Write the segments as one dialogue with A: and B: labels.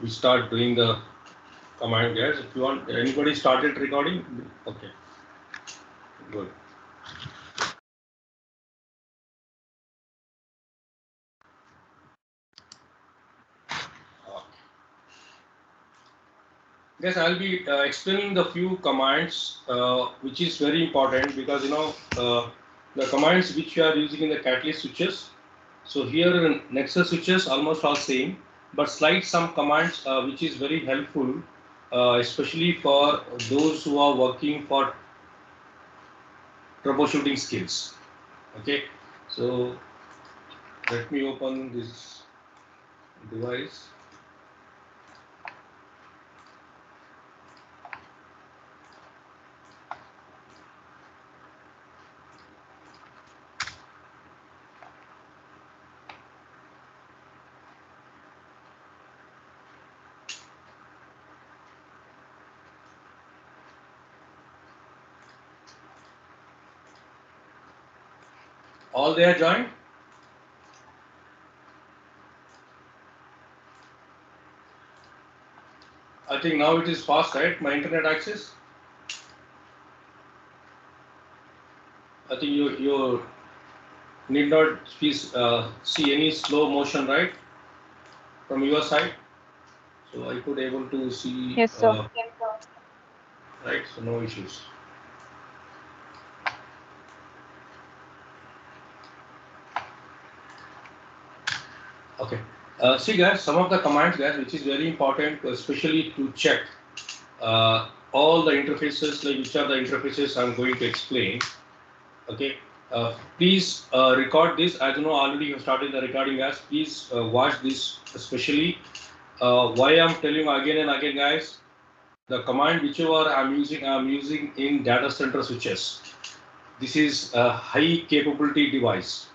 A: we start doing the command, guys. If you want, anybody started recording? Okay, good. Guys, I'll be explaining the few commands, which is very important because the commands which we are using in the catalyst switches. So here in Nexus switches almost all same, but slight some commands which is very helpful, especially for those who are working for troubleshooting skills. Okay, so let me open this device. All they are joined? I think now it is fast, right? My internet access. I think you need not see any slow motion, right, from your side. So I could able to see.
B: Yes, sir.
A: Right. So no issues. Okay. See, guys, some of the commands, guys, which is very important, especially to check all the interfaces, like which are the interfaces I'm going to explain. Okay. Please record this. I don't know already you started the recording, guys. Please watch this, especially why I'm telling you again and again, guys. The command whichever I'm using in data center switches. This is a high capability device.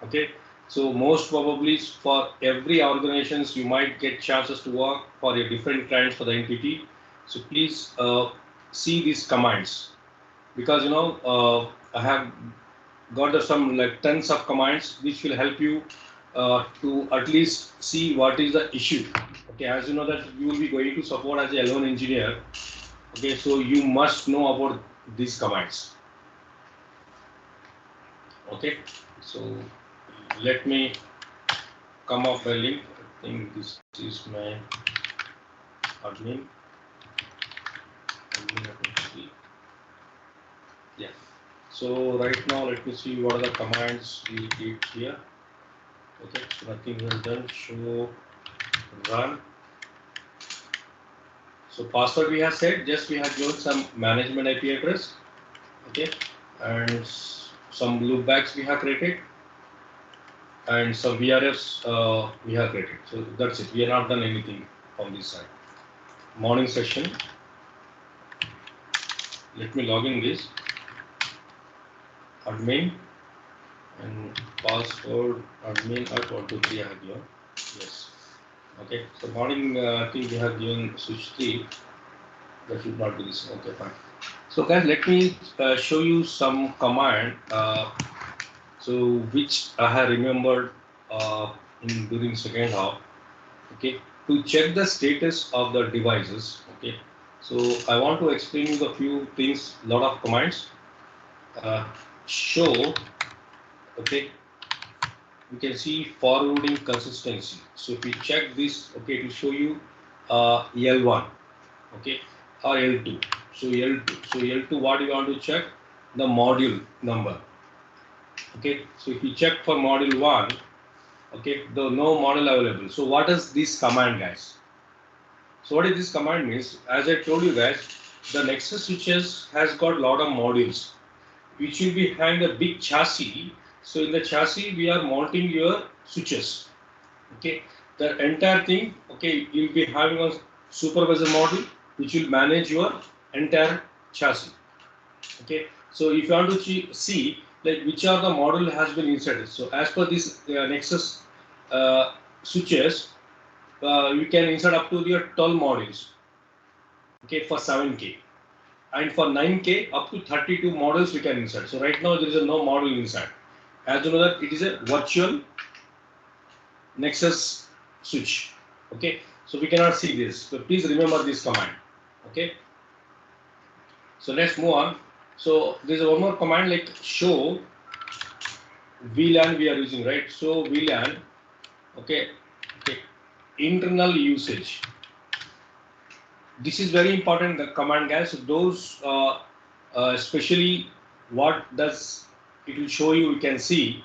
A: Okay. So most probably for every organizations you might get chances to work for your different clients for the entity. So please see these commands because I have got some like tons of commands which will help you to at least see what is the issue. Okay, as you know that you will be going to support as a L1 engineer. Okay, so you must know about these commands. Okay, so let me come up a link. I think this is my admin. Yeah. So right now, let me see what are the commands we did here. Okay, so nothing is done. Show, run. So password we have set. Just we have given some management IP address. Okay, and some loopbacks we have created, and some VRFs we have created. So that's it. We have not done anything from this side. Morning session. Let me log in this admin and password admin at 123 I have given. Yes. Okay. So morning I think we have given switch 3. That should not be this. Okay, fine. So guys, let me show you some command. So which I have remembered during second half. Okay, to check the status of the devices. Okay, so I want to explain you the few things. Lot of commands. Show. Okay, you can see forwarding consistency. So if we check this, okay, it will show you L1. Okay, or L2. So L2. So L2, what do you want to check? The module number. Okay, so if you check for module 1, okay, the no model available. So what is this command, guys? So what is this command means? As I told you guys, the Nexus switches has got lot of modules, which will be behind a big chassis. So in the chassis, we are mounting your switches. Okay, the entire thing. Okay, you'll be having a supervisor module which will manage your entire chassis. Okay, so if you want to see like which are the module has been inserted. So as per this Nexus switches, we can insert up to the 12 modules. Okay, for 7K, and for 9K up to 32 models we can insert. So right now there is no module inside. As you know that it is a virtual Nexus switch. Okay, So we cannot see this. So please remember this command. Okay. So let's move on. So there's one more command like show VLAN we are using, right? So VLAN, okay, okay, internal usage. This is very important, the command, guys. So those, especially what does it will show you, you can see.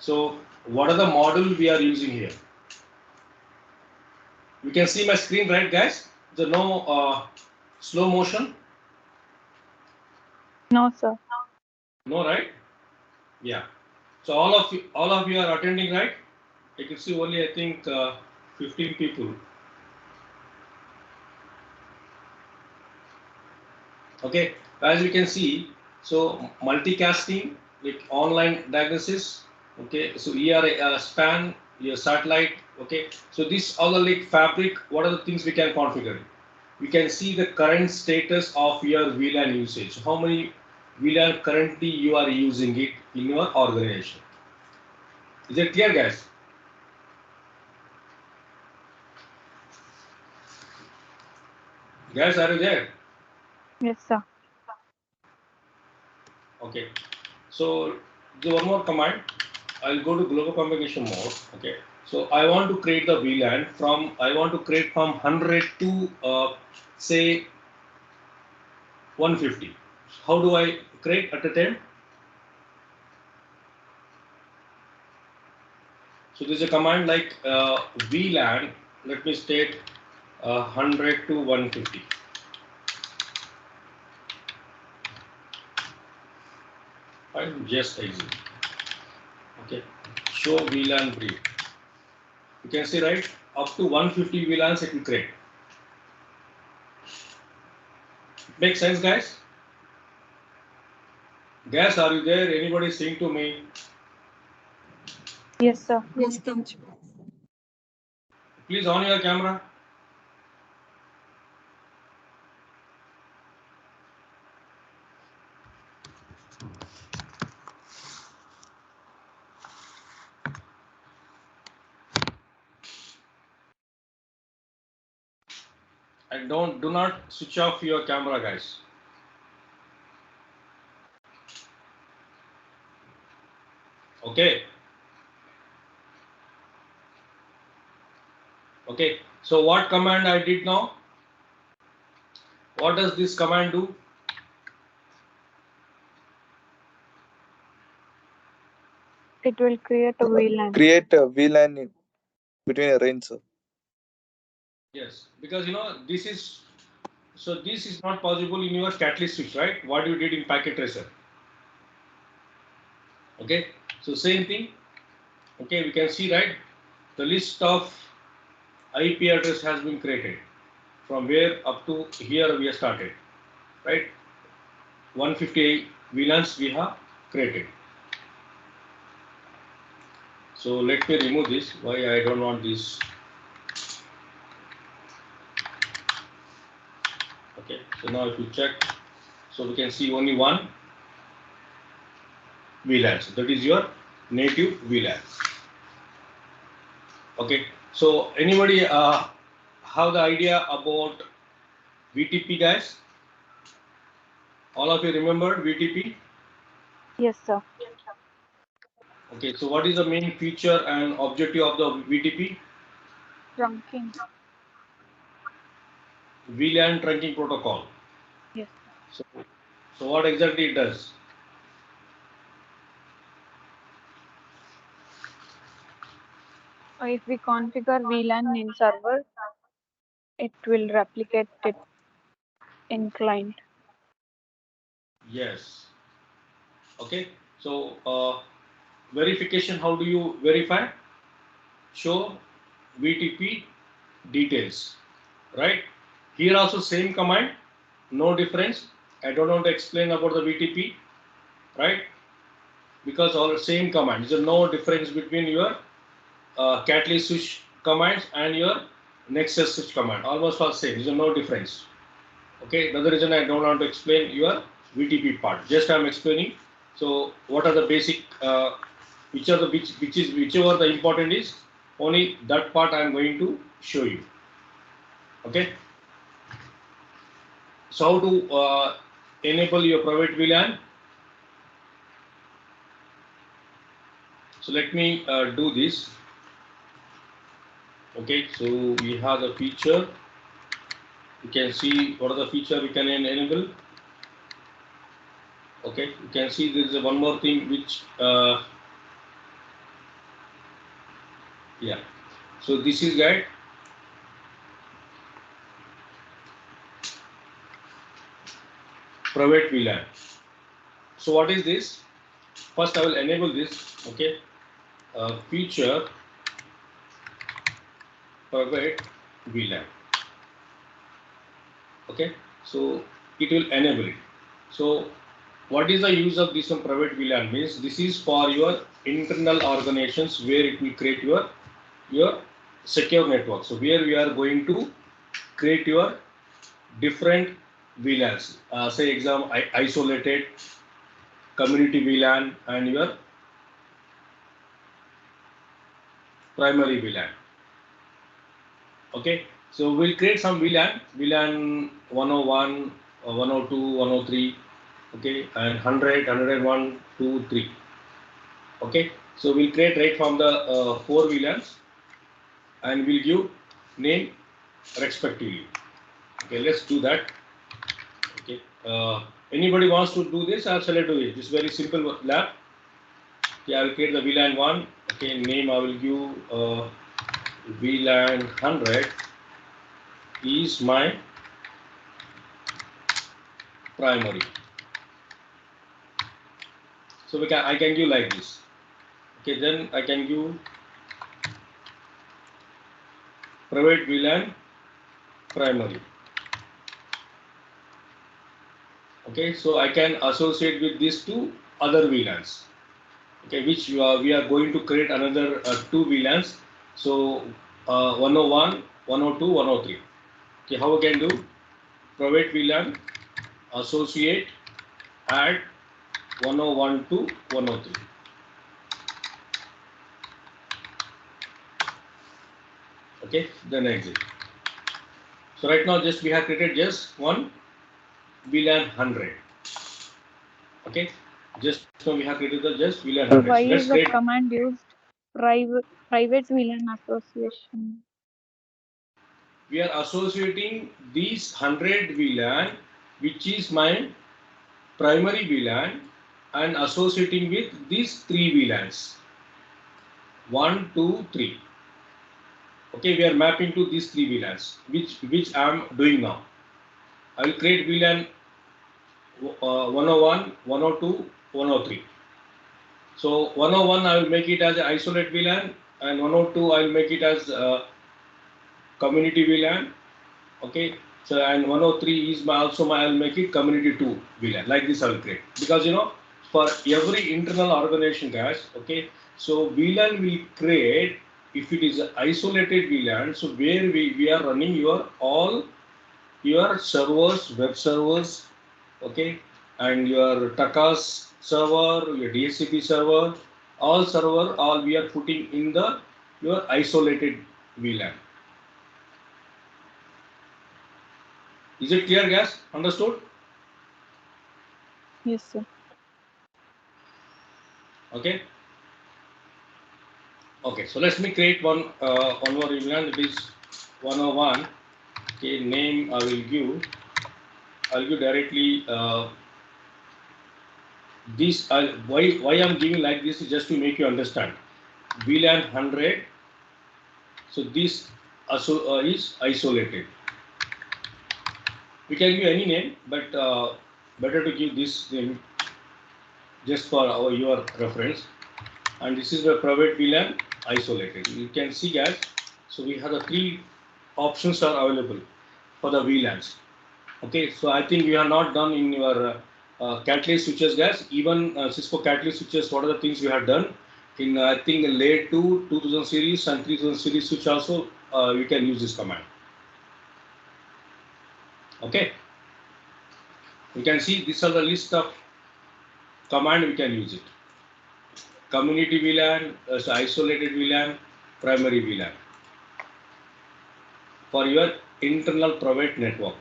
A: So what are the module we are using here? You can see my screen, right, guys? There's no slow motion.
B: No, sir.
A: No, right? Yeah. So all of you are attending, right? I can see only, I think, 15 people. Okay, as you can see, so multicasting, like online diagnosis. Okay, so here span, your satellite. Okay, so this all the like fabric. What are the things we can configure? We can see the current status of your VLAN usage. How many VLAN currently you are using it in your organization? Is it clear, guys? Guys, are you there?
B: Yes, sir.
A: Okay. So the one more command. I'll go to global communication mode. Okay. So I want to create the VLAN from, I want to create from 100 to say 150. How do I create at a time? So there's a command like VLAN. Let me state 100 to 150. I'll just exit. Okay. Show VLAN brief. You can see, right, up to 150 VLANs it will create. Makes sense, guys? Guys, are you there? Anybody saying to me?
B: Yes, sir.
C: Yes, coach.
A: Please on your camera. And do not switch off your camera, guys. Okay. Okay. So what command I did now? What does this command do?
B: It will create a VLAN.
C: Create a VLAN in between a range, sir.
A: Yes, because this is, so this is not possible in your catalyst switch, right? What you did in packet tracer. Okay. So same thing. Okay, we can see, right, the list of IP address has been created from where up to here we have started, right? 158 VLANs we have created. So let me remove this. Why I don't want this? Okay. So now if you check, so we can see only one VLAN. So that is your native VLAN. Okay. So anybody have the idea about VTP, guys? All of you remember VTP?
B: Yes, sir.
A: Okay. So what is the main feature and objective of the VTP?
B: Trunking.
A: VLAN trunking protocol.
B: Yes.
A: So what exactly it does?
B: If we configure VLAN in server, it will replicate it in client.
A: Yes. Okay. So verification. How do you verify? Show VTP details, right? Here also same command, no difference. I don't want to explain about the VTP, right? Because all the same command. There is no difference between your catalyst switch commands and your nexus switch command. Almost all same. There is no difference. Okay. Another reason I don't want to explain your VTP part. Just I am explaining. So what are the basic? Whichever the important is, only that part I am going to show you. Okay. So how to enable your private VLAN? So let me do this. Okay, so we have the feature. You can see what are the feature we can enable. Okay, you can see there is one more thing which yeah. So this is guide. Private VLAN. So what is this? First I will enable this. Okay, feature private VLAN. Okay, so it will enable it. So what is the use of this private VLAN? Means this is for your internal organizations where it will create your secure network. So where we are going to create your different VLANs. Say example, isolated community VLAN and your primary VLAN. Okay, so we'll create some VLAN 101, 102, 103, okay, and 100, 101, 2, 3. Okay, so we'll create right from the 4 VLANs and we'll give name respectively. Okay, let's do that. Okay, anybody wants to do this? I'll select do it. This is very simple lab. Okay, I will create the VLAN 1. Okay, name I will give VLAN 100 is my primary. So I can give like this. Okay, then I can give private VLAN primary. Okay, so I can associate with these two other VLANs. Okay, which we are going to create another 2 VLANs. So 101, 102, 103. Okay, how I can do? Private VLAN associate add 101 to 103. Okay, then exit. So right now just we have created just one VLAN 100. Okay, just now we have created the just VLAN 100.
B: Why
A: So let's
B: is the
A: create.
B: command used? Private VLAN association.
A: We are associating these 100 VLAN, which is my primary VLAN, and associating with these 3 VLANs. 1, 2, 3. Okay, we are mapping to these 3 VLANs, which I am doing now. I will create VLAN 101, 102, 103. So 101 I will make it as an isolate VLAN, and 102 I will make it as community VLAN. Okay, so and 103 is I'll make it community 2 VLAN. Like this I will create, because for every internal organization, guys. Okay, so VLAN will create if it is an isolated VLAN. So where we are running all your servers, web servers, okay, and your TACAS server, your DHCP server, all we are putting in your isolated VLAN. Is it clear, guys? Understood?
B: Yes, sir.
A: Okay. Okay. So let me create one more VLAN. It is 101. Okay. Name I will give. I'll give directly this. Why I'm giving like this is just to make you understand. VLAN 100. So this is isolated. We can give any name, but better to give this name just for your reference. And this is the private VLAN isolated. You can see, guys. So we have the 3 options are available for the VLANs. Okay, so I think we are not done in your catalyst switches, guys. Even CISCO catalyst switches, what are the things we have done in I think late 2000 series and 3000 series switch also you can use this command. Okay, you can see these are the list of command we can use it. Community VLAN, so isolated VLAN, primary VLAN. For your internal private network.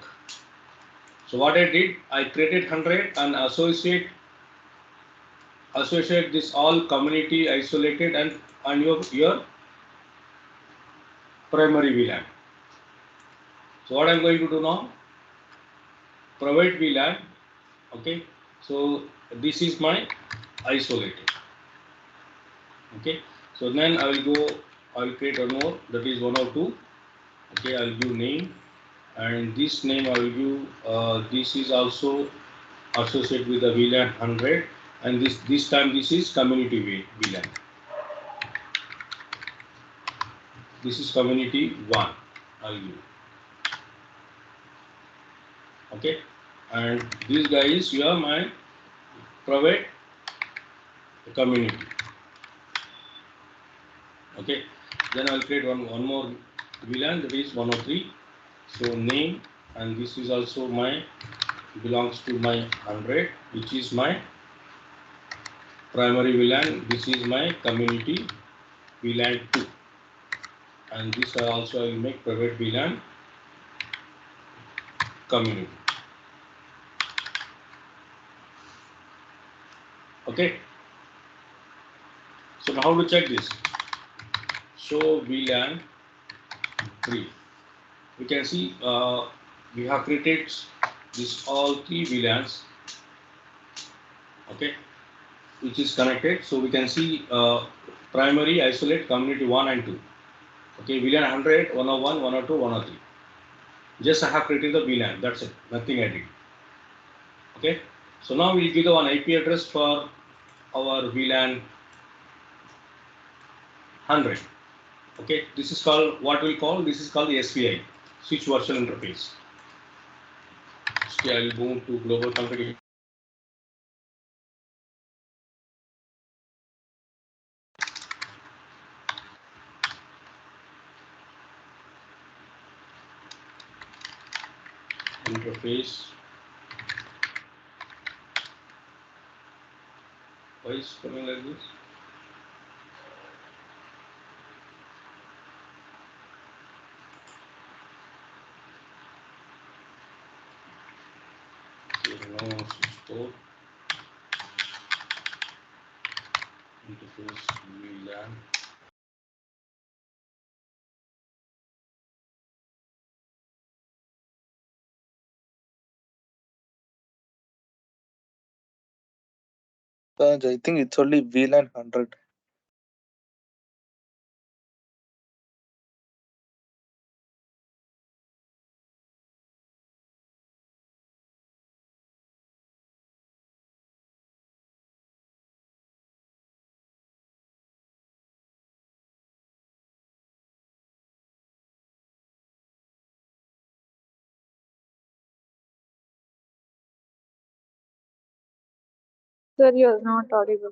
A: So what I did, I created 100 and associate this all community isolated and on your primary VLAN. So what I'm going to do now, private VLAN, okay. So this is my isolated, okay. So then I will create one more, that is 102, okay. I'll give name, and this name I will give, this is also associated with the VLAN 100, and this time this is community VLAN. This is community 1, I'll give, okay. And this guy is your my private community, okay. Then I'll create one more VLAN, that is 103. So name, and this is also my belongs to my 100, which is my primary VLAN. This is my community VLAN 2, and this also I will make private VLAN community, okay. So now how to check this? Show VLAN 3. We can see we have created this all 3 VLANs, okay, which is connected. So we can see primary isolate community 1 and 2, okay. VLAN 100, 101, 102, 103. Just I have created the VLAN, that's it, nothing I did, okay. So now we'll give the one IP address for our VLAN 100, okay. This is called, what we'll call, this is called the SVI, switch virtual interface. Okay, I will move to global configuration. Interface. Why is it coming like this? Okay, now CISCO interface VLAN.
C: I think it's only VLAN 100.
B: Sir, you're not audible.